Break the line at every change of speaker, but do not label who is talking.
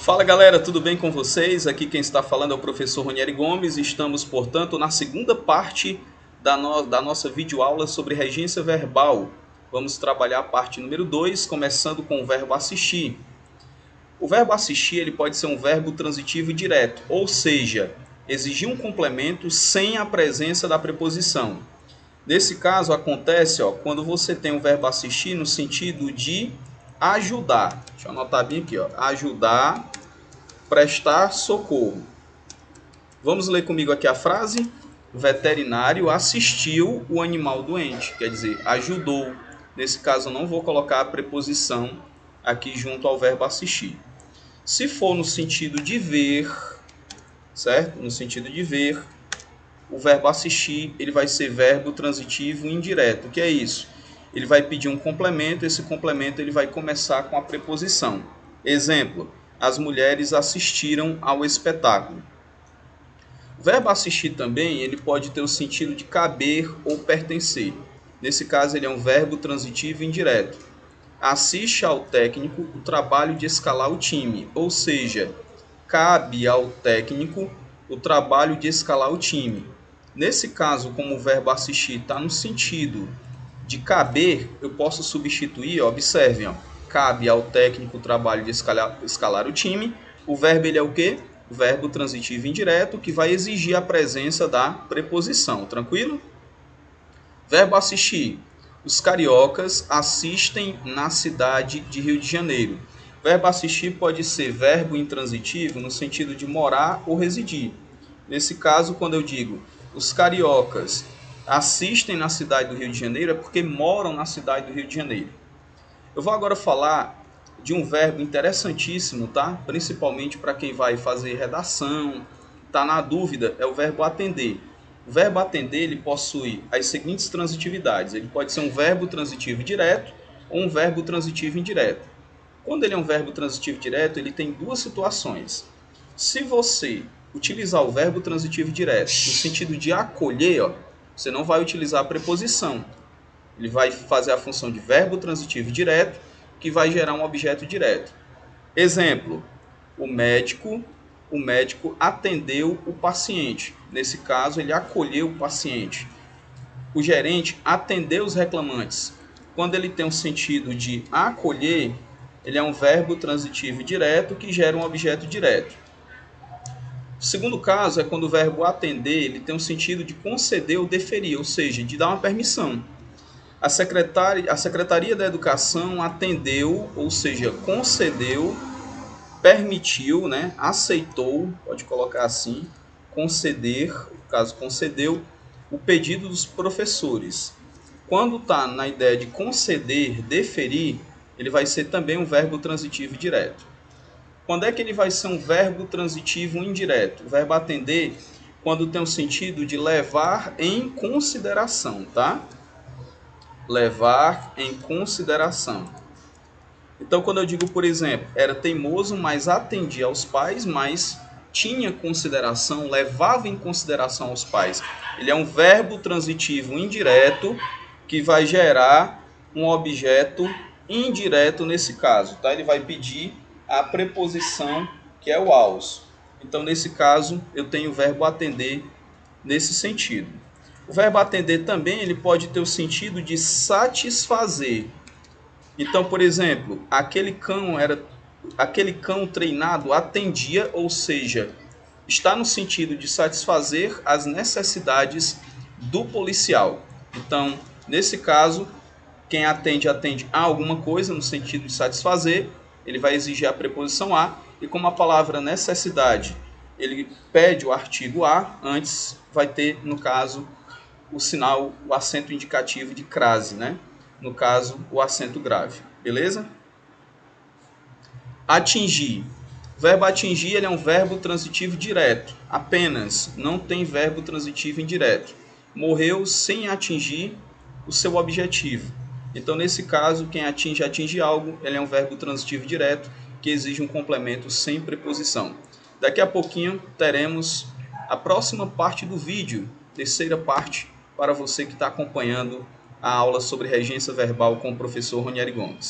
Fala galera, tudo bem com vocês? Aqui quem está falando é o professor Ronieri Gomes. Estamos, portanto, na segunda parte da nossa videoaula sobre regência verbal. Vamos trabalhar a parte número 2, começando com o verbo assistir. O verbo assistir ele pode ser um verbo transitivo direto, ou seja, exigir um complemento sem a presença da preposição. Nesse caso acontece quando você tem o verbo assistir no sentido de ajudar. Deixa eu anotar bem aqui, ajudar, prestar socorro. Vamos ler comigo aqui a frase. O veterinário assistiu o animal doente, quer dizer, ajudou. Nesse caso eu não vou colocar a preposição aqui junto ao verbo assistir. Se for no sentido de ver, certo? No sentido de ver, o verbo assistir ele vai ser verbo transitivo indireto. O que é isso? Ele vai pedir um complemento, esse complemento ele vai começar com a preposição. Exemplo: as mulheres assistiram ao espetáculo. O verbo assistir também ele pode ter o sentido de caber ou pertencer. Nesse caso ele é um verbo transitivo indireto. Assiste ao técnico o trabalho de escalar o time, ou seja, cabe ao técnico o trabalho de escalar o time. Nesse caso, como o verbo assistir está no sentido de caber, eu posso substituir, observem, cabe ao técnico o trabalho de escalar o time. O verbo ele é o quê? O verbo transitivo indireto que vai exigir a presença da preposição, tranquilo? Verbo assistir. Os cariocas assistem na cidade de Rio de Janeiro. Verbo assistir pode ser verbo intransitivo no sentido de morar ou residir. Nesse caso, quando eu digo os cariocas assistem na cidade do Rio de Janeiro, é porque moram na cidade do Rio de Janeiro. Eu vou agora falar de um verbo interessantíssimo, tá? Principalmente para quem vai fazer redação, tá na dúvida, é o verbo atender. O verbo atender ele possui as seguintes transitividades. Ele pode ser um verbo transitivo direto ou um verbo transitivo indireto. Quando ele é um verbo transitivo direto, ele tem duas situações. Se você utilizar o verbo transitivo direto no sentido de acolher, você não vai utilizar a preposição. Ele vai fazer a função de verbo transitivo direto, que vai gerar um objeto direto. Exemplo: o médico atendeu o paciente. Nesse caso, ele acolheu o paciente. O gerente atendeu os reclamantes. Quando ele tem um sentido de acolher, ele é um verbo transitivo direto que gera um objeto direto. O segundo caso é quando o verbo atender ele tem um sentido de conceder ou deferir, ou seja, de dar uma permissão. A Secretaria da Educação atendeu, ou seja, concedeu, permitiu, aceitou, pode colocar assim, conceder, no caso concedeu, o pedido dos professores. Quando está na ideia de conceder, deferir, ele vai ser também um verbo transitivo direto. Quando é que ele vai ser um verbo transitivo indireto? O verbo atender, quando tem o sentido de levar em consideração, tá? Levar em consideração. Então, quando eu digo, por exemplo, era teimoso, mas atendia aos pais, mas tinha consideração, levava em consideração aos pais. Ele é um verbo transitivo indireto que vai gerar um objeto indireto nesse caso, tá? Ele vai pedir a preposição que é o aos. Então, nesse caso, eu tenho o verbo atender nesse sentido. O verbo atender também ele pode ter o sentido de satisfazer. Então, por exemplo, aquele cão treinado atendia, ou seja, está no sentido de satisfazer as necessidades do policial. Então, nesse caso, quem atende a alguma coisa no sentido de satisfazer, ele vai exigir a preposição a, e como a palavra necessidade, ele pede o artigo a, antes vai ter, no caso, o sinal, o acento indicativo de crase, No caso, o acento grave. Beleza? Atingir. O verbo atingir ele é um verbo transitivo direto. Apenas. Não tem verbo transitivo indireto. Morreu sem atingir o seu objetivo. Então, nesse caso, quem atinge algo, ele é um verbo transitivo direto que exige um complemento sem preposição. Daqui a pouquinho teremos a próxima parte do vídeo, terceira parte, para você que está acompanhando a aula sobre regência verbal com o professor Ronieri Gomes.